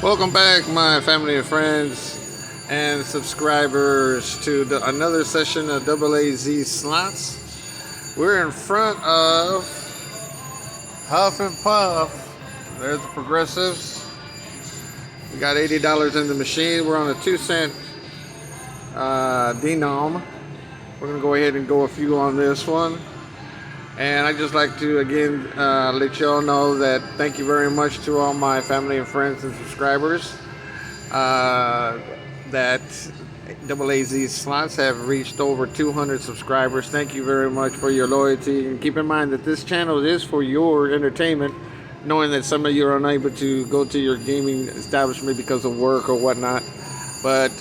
Welcome back, my family and friends and subscribers, to another session of AAZ Slots. We're in front of Huff and Puff. There's the progressives. We got $80 in the machine. We're on a 2-cent denom. We're going to go ahead and go a few on this one. And I'd just like to again let you all know that thank you very much to all my family and friends and subscribers. That AAZ Slots have reached over 200 subscribers. Thank you very much for your loyalty. And keep in mind that this channel is for your entertainment, knowing that some of you are unable to go to your gaming establishment because of work or whatnot. But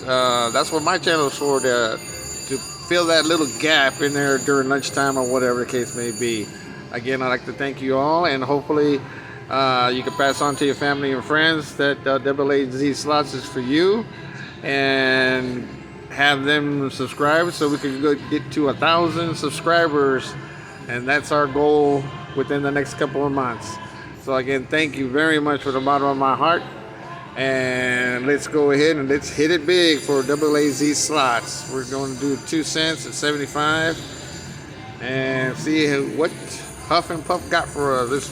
that's what my channel is for, to fill that little gap in there during lunchtime or whatever the case may be. Again, I'd like to thank you all, and hopefully you can pass on to your family and friends that AAZ Slots is for you, and have them subscribe so we can get to 1,000 subscribers, and that's our goal within the next couple of months. So again, thank you very much from the bottom of my heart. And let's go ahead and let's hit it big for AAZ Slots. We're going to do 2 cents at 75 and see what Huff and Puff got for us. This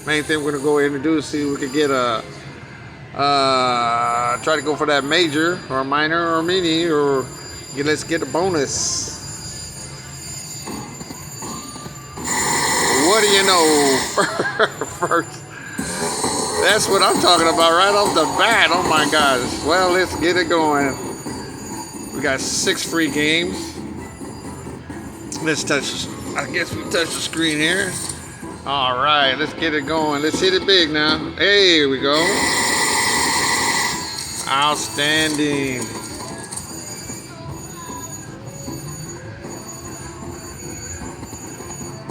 main thing we're going to go ahead and do is see if we can get a try to go for that major or minor or mini, or let's get a bonus. What do you know? First, that's what I'm talking about right off the bat. Oh my gosh. Well, let's get it going. We got 6 free games. Let's touch, I guess we touch the screen here. All right, let's get it going. Let's hit it big now. Hey, here we go. Outstanding.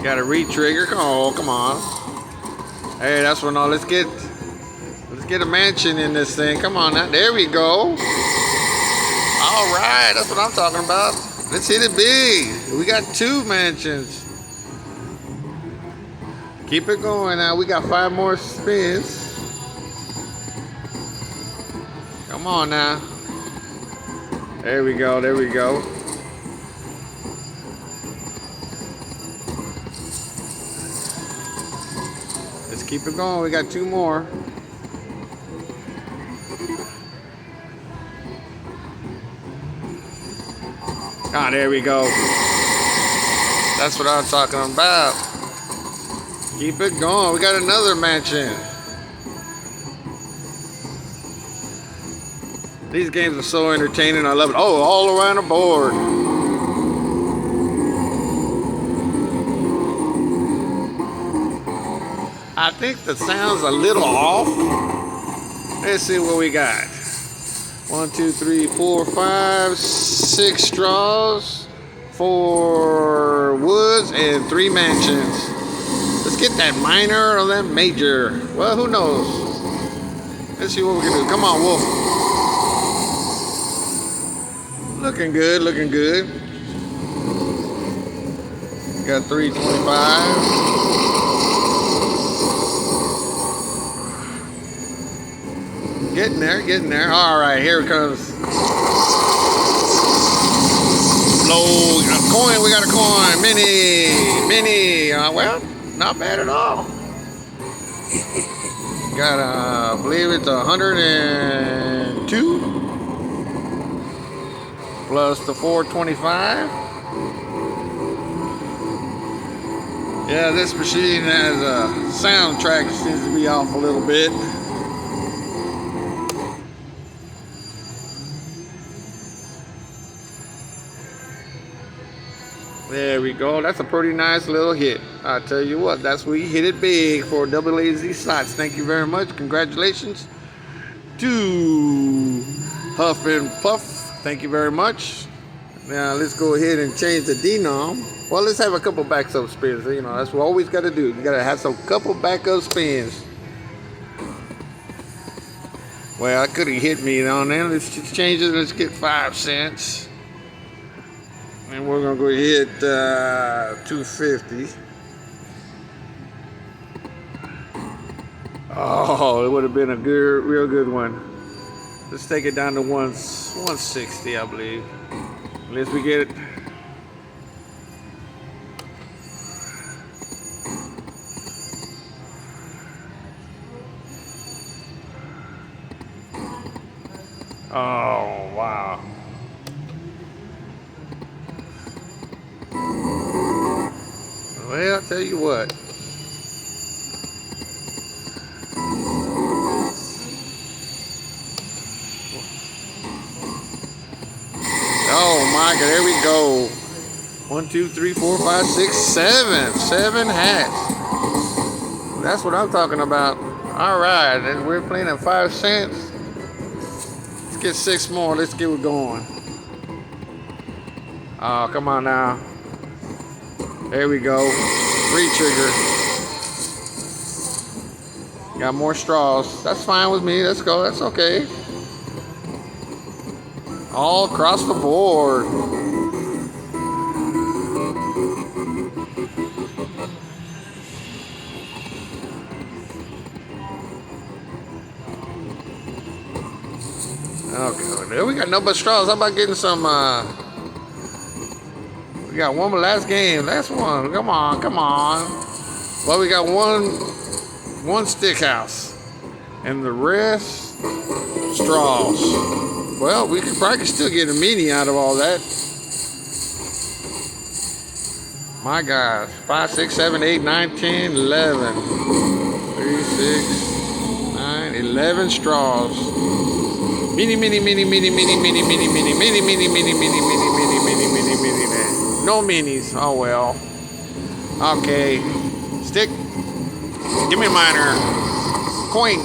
Got a re-trigger. Oh, come on. Hey, that's what. No, let's get a mansion in this thing. Come on now. There we go. All right, that's what I'm talking about. Let's hit it big. We got 2 mansions. Keep it going now. We got 5 more spins. Come on now. There we go. There we go. Let's keep it going. We got 2 more. Ah, there we go. That's what I'm talking about. Keep it going. We got another mansion. These games are so entertaining. I love it. Oh, all around the board. I think the sound's a little off. Let's see what we got. 1, 2, 3, 4, 5, 6 straws, 4 woods, and 3 mansions. Let's get that minor or that major. Well, who knows? Let's see what we can do. Come on, Wolf. Looking good, looking good. Got 325. Getting there, getting there. All right, here it comes. Low, a coin, we got a coin. Mini. Well, not bad at all. Got, I believe it's 102 plus the 425. Yeah, this machine has a soundtrack, seems to be off a little bit. There we go. That's a pretty nice little hit. I tell you what, that's where you hit it big for AAZ Slots. Thank you very much. Congratulations to Huff and Puff. Thank you very much. Now let's go ahead and change the denom. Well, let's have a couple backup spins. You know, that's what we always got to do. You got to have some couple backup spins. Well, I could have hit me on there. Let's just change it. Let's get 5 cents. And we're going to go hit 250. Oh, it would have been a good, real good one. Let's take it down to 160, I believe. Unless we get it. Oh, wow. Well, I'll tell you what. Oh my God, there we go. 1, 2, 3, 4, 5, 6, 7. 7 hats. That's what I'm talking about. All right, and we're playing at 5 cents. Let's get 6 more. Let's get it going. Oh, come on now. There we go. Free trigger. Got more straws. That's fine with me. Let's go. That's okay. All across the board. Okay, there we got no but straws. How about getting some, we got one more last game. Last one. Come on, come on. Well, we got one stick house. And the rest, straws. Well, we could probably still get a mini out of all that. My God. 5, 6, 7, 8, 9, 10, 11. 3, 6, 9, 11 straws. Mini, mini, mini, mini, mini, mini, mini, mini, mini, mini, mini, mini, mini, mini, mini, mini, mini. No minis. Oh well. Okay. Stick. Give me a minor. Coin.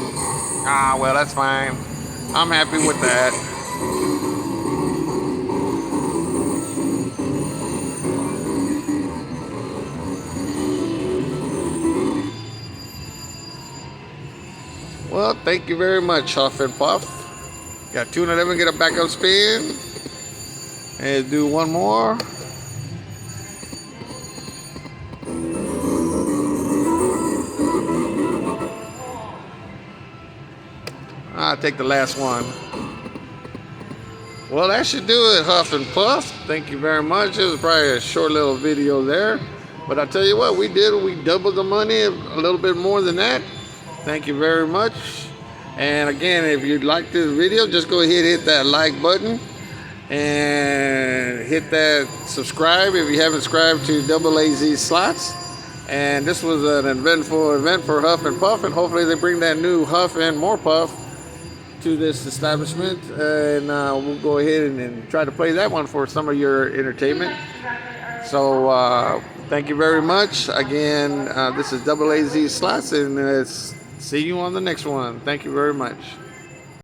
Ah, well, that's fine. I'm happy with that. Well, thank you very much, Huff and Puff. Got 211, get a backup spin. And do one more. I'll take the last one. Well, that should do it, Huff and Puff. Thank you very much. It was probably a short little video there. But I tell you what, we doubled the money, a little bit more than that. Thank you very much. And again, if you like this video, just go ahead and hit that like button. And hit that subscribe if you haven't subscribed to Double AZ Slots. And this was an eventful event for Huff and Puff. And hopefully they bring that new Huff and more Puff to this establishment, and we'll go ahead and try to play that one for some of your entertainment. So thank you very much. Again, this is Double AZ Slots, and see you on the next one. Thank you very much.